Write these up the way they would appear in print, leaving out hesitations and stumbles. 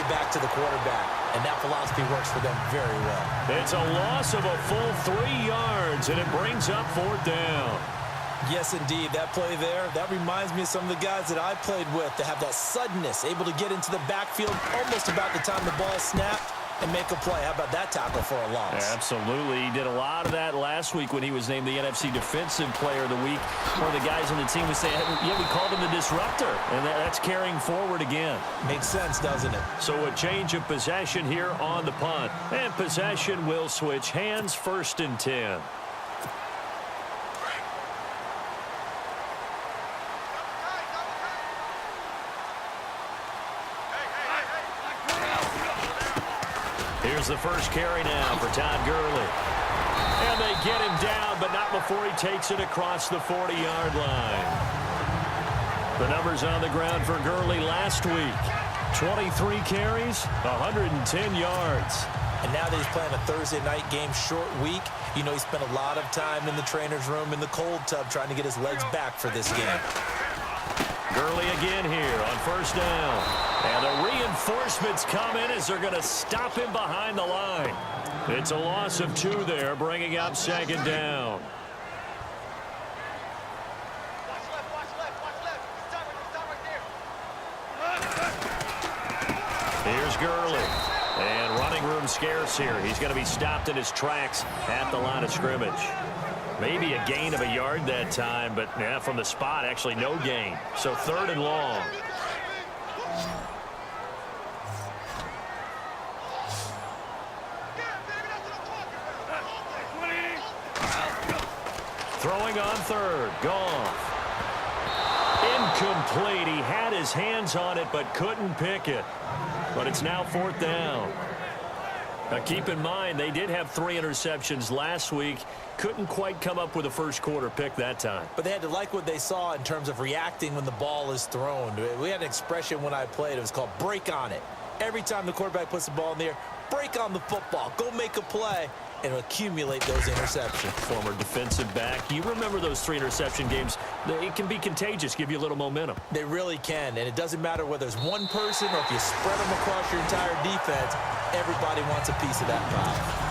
back to the quarterback, and that philosophy works for them very well. It's a loss of a full 3 yards, and it brings up 4th down. Yes, indeed. That play there, that reminds me of some of the guys that I played with that have that suddenness, able to get into the backfield almost about the time the ball snapped and make a play. How about that tackle for a loss? Absolutely. He did a lot of that last week when he was named the NFC Defensive Player of the Week. One of the guys on the team was saying, yeah, we called him the disruptor, and that's carrying forward again. Makes sense, doesn't it? So a change of possession here on the punt. And possession will switch hands, 1st and 10. Here's the first carry now for Todd Gurley. And they get him down, but not before he takes it across the 40-yard line. The numbers on the ground for Gurley last week. 23 carries, 110 yards. And now that he's playing a Thursday night game, short week, you know he spent a lot of time in the trainer's room in the cold tub trying to get his legs back for this game. Gurley again here on 1st down. And the reinforcements come in as they're going to stop him behind the line. It's a loss of 2 there, bringing up 2nd down. Here's Gurley. And running room scarce here. He's going to be stopped in his tracks at the line of scrimmage. Maybe a gain of a yard that time, but yeah, from the spot, actually no gain. So 3rd and long. Throwing on 3rd. Goff. Incomplete. He had his hands on it, but couldn't pick it. But it's now 4th down. Now keep in mind, they did have 3 interceptions last week. Couldn't quite come up with a first quarter pick that time. But they had to like what they saw in terms of reacting when the ball is thrown. We had an expression when I played. It was called break on it. Every time the quarterback puts the ball in the air, break on the football. Go make a play and accumulate those interceptions. Former defensive back. You remember those 3 interception games. It can be contagious, give you a little momentum. They really can, and it doesn't matter whether it's one person or if you spread them across your entire defense, everybody wants a piece of that pie.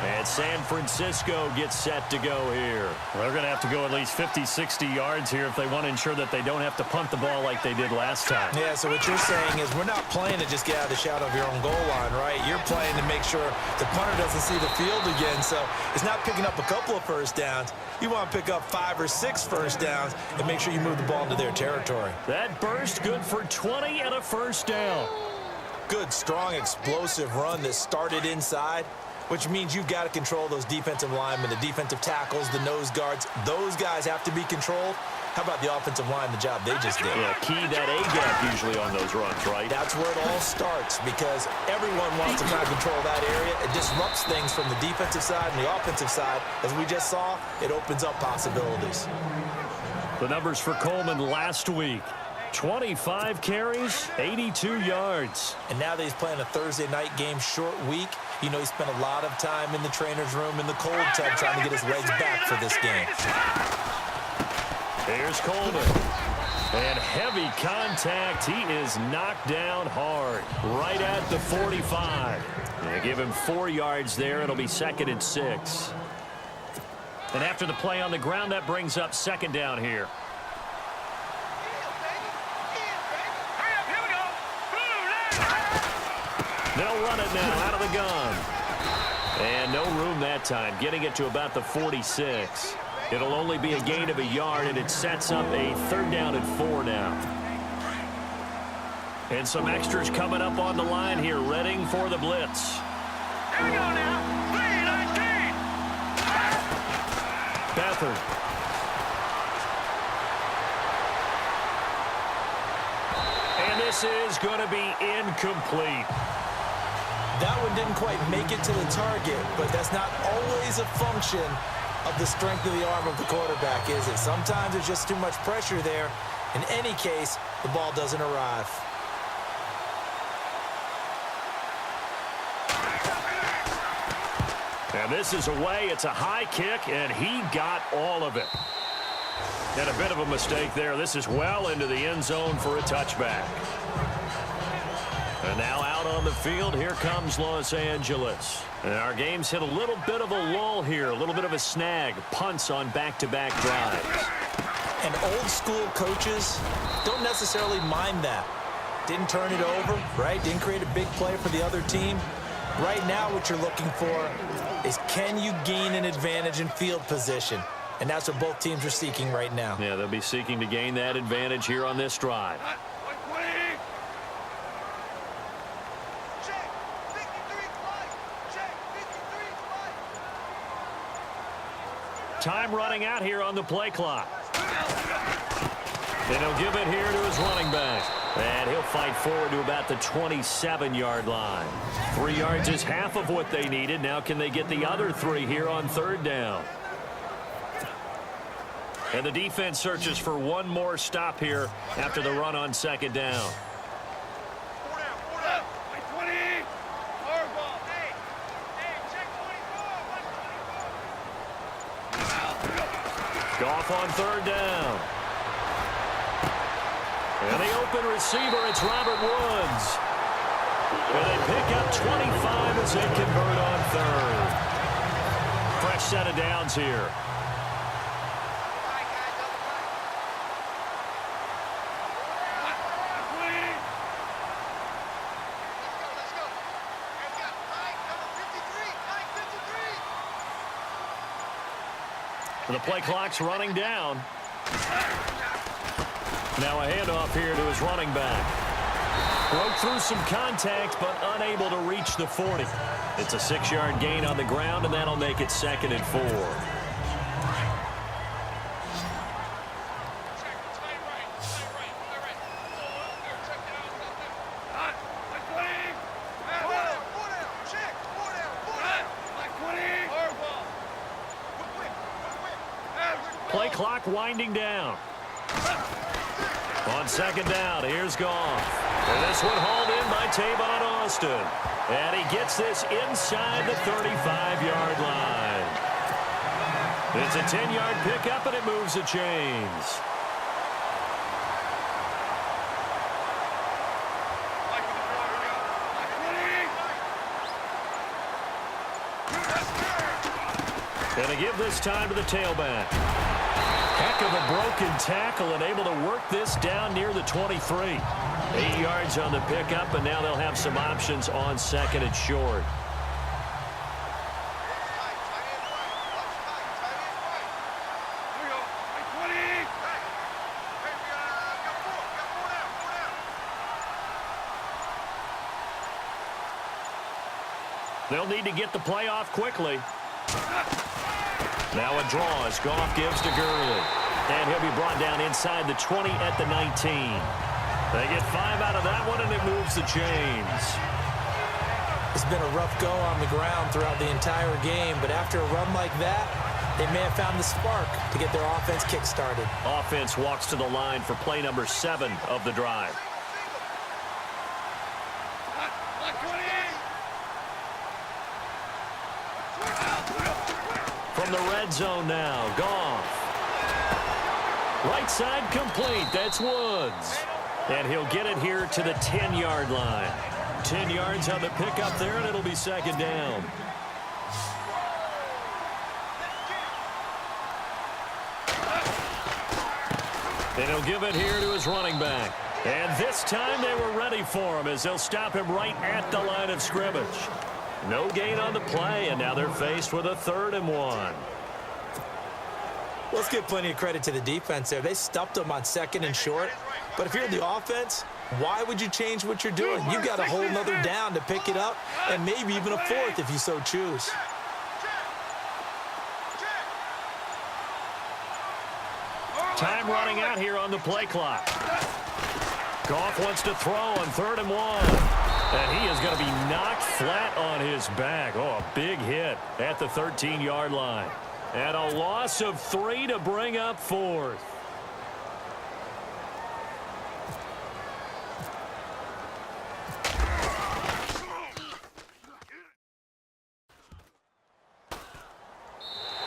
And San Francisco gets set to go here. They're going to have to go at least 50, 60 yards here if they want to ensure that they don't have to punt the ball like they did last time. Yeah, so what you're saying is we're not playing to just get out of the shadow of your own goal line, right? You're playing to make sure the punter doesn't see the field again. So it's not picking up a couple of first downs. You want to pick up 5 or 6 first downs and make sure you move the ball into their territory. That burst good for 20 and a first down. Good, strong, explosive run that started inside, which means you've got to control those defensive linemen, the defensive tackles, the nose guards. Those guys have to be controlled. How about the offensive line, the job they just did? Yeah, key that A-gap usually on those runs, right? That's where it all starts because everyone wants to kind of control that area. It disrupts things from the defensive side and the offensive side. As we just saw, it opens up possibilities. The numbers for Coleman last week. 25 carries, 82 yards. And now that he's playing a Thursday night game, short week, you know he spent a lot of time in the trainer's room in the cold tub trying to get his legs back for this game. Here's Coleman. And heavy contact. He is knocked down hard. Right at the 45. They give him 4 yards there. It'll be 2nd and 6. And after the play on the ground, that brings up 2nd down here. They'll run it now out of the gun. And no room that time, getting it to about the 46. It'll only be a gain of a yard, and it sets up a 3rd down and 4 now. And some extras coming up on the line here, readying for the blitz. Here we go now. 3-19. Beathard. And this is going to be incomplete. That one didn't quite make it to the target, but that's not always a function of the strength of the arm of the quarterback, is it? Sometimes there's just too much pressure there. In any case, the ball doesn't arrive. And this is away. It's a high kick, and he got all of it. And a bit of a mistake there. This is well into the end zone for a touchback. And now out on the field, here comes Los Angeles. And our game's hit a little bit of a lull here, a little bit of a snag. Punts on back-to-back drives. And old-school coaches don't necessarily mind that. Didn't turn it over, right? Didn't create a big play for the other team. Right now what you're looking for is, can you gain an advantage in field position? And that's what both teams are seeking right now. Yeah, they'll be seeking to gain that advantage here on this drive. Time running out here on the play clock. And he'll give it here to his running back. And he'll fight forward to about the 27-yard line. 3 yards is half of what they needed. Now can they get the other 3 here on third down? And the defense searches for one more stop here after the run on second down. Goff on third down. And the open receiver, it's Robert Woods. And they pick up 25 as they convert on third. Fresh set of downs here. The play clock's running down. Now a handoff here to his running back. Broke through some contact, but unable to reach the 40. It's a 6-yard gain on the ground, and that'll make it 2nd and 4. Play clock winding down. On second down, here's Goff. And this one hauled in by Tavon Austin. And he gets this inside the 35-yard line. It's a 10-yard pickup, and it moves the chains. And they give this time to the tailback. Heck of a broken tackle and able to work this down near the 23. 8 yards on the pickup, and now they'll have some options on second and short. They'll need to get the play off quickly. Now a draw as Goff gives to Gurley. And he'll be brought down inside the 20 at the 19. They get 5 out of that one, and it moves the chains. It's been a rough go on the ground throughout the entire game, but after a run like that, they may have found the spark to get their offense kick-started. Offense walks to the line for play number 7 of the drive. From the red zone now, Goff. Right side complete. That's Woods. And he'll get it here to the 10-yard line. 10 yards on the pickup there, and it'll be second down. And he'll give it here to his running back. And this time they were ready for him as they'll stop him right at the line of scrimmage. No gain on the play, and now they're faced with a 3rd and 1. Let's give plenty of credit to the defense there. They stuffed them on second and short. But if you're the offense, why would you change what you're doing? You've got a whole nother down to pick it up, and maybe even a 4th if you so choose. Time running out here on the play clock. Goff wants to throw on 3rd and 1. And he is going to be knocked flat on his back. Oh, a big hit at the 13-yard line. And a loss of 3 to bring up 4th.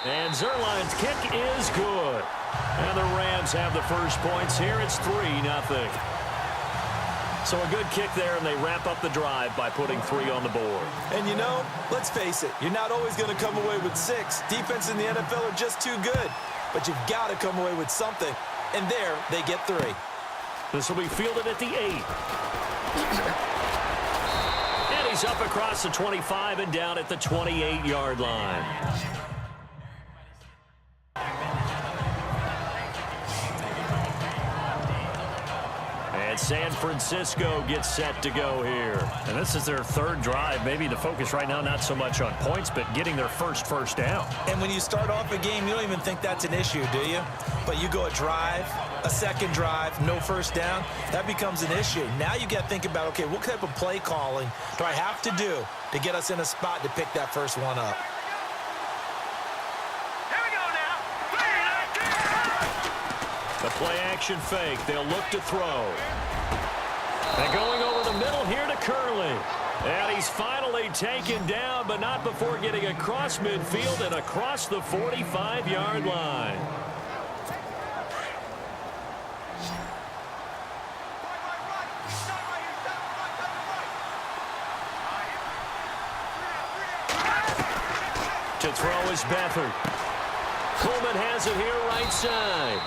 And Zerline's kick is good. And the Rams Rams have the first points here. It's 3-0. So a good kick there, and they wrap up the drive by putting 3 on the board. And, you know, let's face it, you're not always going to come away with 6. Defense in the NFL are just too good. But you've got to come away with something. And there, they get 3. This will be fielded at the 8. And he's up across the 25 and down at the 28-yard line. And San Francisco gets set to go here. And this is their 3rd drive. Maybe the focus right now not so much on points, but getting their first down. And when you start off a game, you don't even think that's an issue, do you? But you go a drive, a second drive, no first down, that becomes an issue. Now you got to think about, okay, what type of play calling do I have to do to get us in a spot to pick that first one up? The play-action fake. They'll look to throw. And going over the middle here to Curley. And he's finally taken down, but not before getting across midfield and across the 45-yard line. To throw is Beathard. Coleman has it here right side.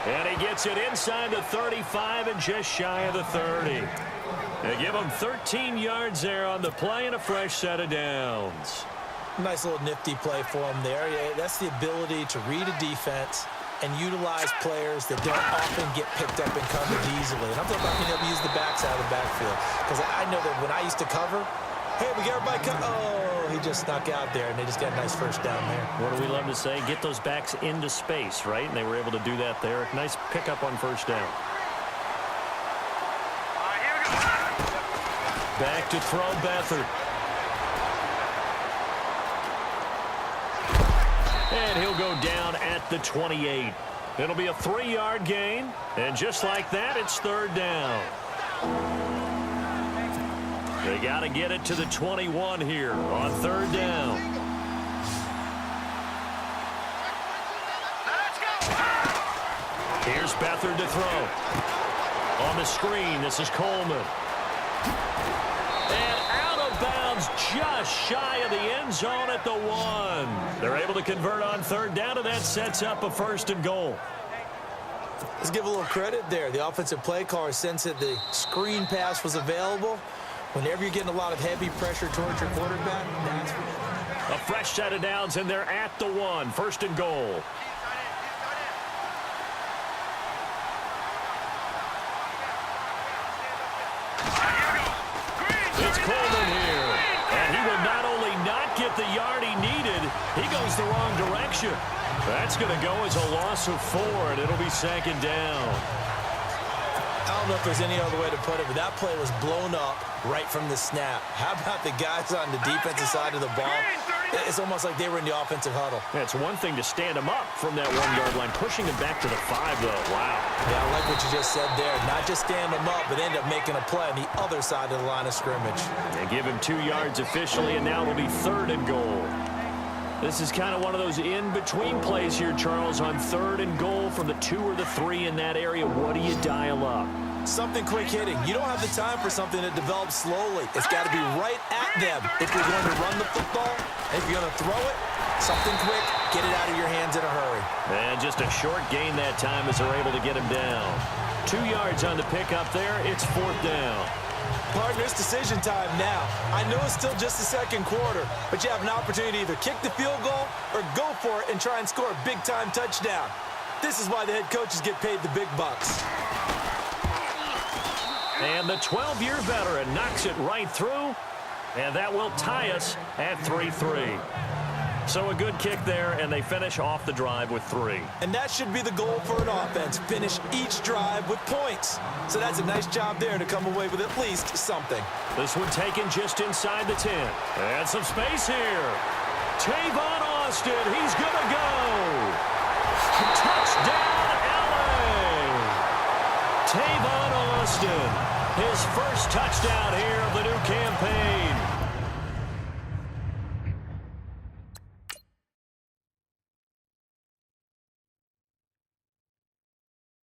And he gets it inside the 35 and just shy of the 30. They give him 13 yards there on the play and a fresh set of downs. Nice little nifty play for him there. Yeah, that's the ability to read a defense and utilize players that don't often get picked up and covered easily. And I'm talking about being able to use the backside of the backfield. Because I know that when I used to cover, hey, we got everybody come. Oh, he just snuck out there, and they just got a nice first down there. What do we love to say? Get those backs into space, right? And they were able to do that there. Nice pickup on first down. Back to throw Beathard. And he'll go down at the 28. It'll be a 3-yard gain. And just like that, it's 3rd down. They got to get it to the 21 here on 3rd down. Here's Beathard to throw. On the screen, this is Coleman. And out of bounds just shy of the end zone at the 1. They're able to convert on 3rd down, and that sets up a 1st and goal. Let's give a little credit there. The offensive play caller sensed that the screen pass was available. Whenever you're getting a lot of heavy pressure towards your quarterback, that's what... A fresh set of downs, and they're at the 1. 1st and goal. It's Coleman here. And he will not only not get the yard he needed, he goes the wrong direction. That's going to go as a loss of 4, and it'll be 2nd down. I don't know if there's any other way to put it, but that play was blown up right from the snap. How about the guys on the defensive side of the ball? It's almost like they were in the offensive huddle. Yeah, it's one thing to stand them up from that 1-yard line, pushing them back to the 5, though. Wow. Yeah, I like what you just said there. Not just stand them up, but end up making a play on the other side of the line of scrimmage. They give him 2 yards officially, and now it'll be 3rd and goal. This is kind of one of those in-between plays here, Charles, on 3rd and goal from the 2 or the 3 in that area. What do you dial up? Something quick hitting. You don't have the time for something that develops slowly. It's got to be right at them if you're going to run the football. If you're going to throw it, something quick, get it out of your hands in a hurry. And just a short gain that time as they're able to get him down. 2 yards on the pickup there. It's 4th down. Partner, it's decision time now. I know it's still just the 2nd quarter, but you have an opportunity to either kick the field goal or go for it and try and score a big-time touchdown. This is why the head coaches get paid the big bucks. And the 12-year veteran knocks it right through, and that will tie us at 3-3. So a good kick there, and they finish off the drive with 3. And that should be the goal for an offense, finish each drive with points. So that's a nice job there to come away with at least something. This one taken just inside the 10. And some space here. Tavon Austin, he's going to go. Touchdown, LA. Tavon Austin, his first touchdown here of the new campaign.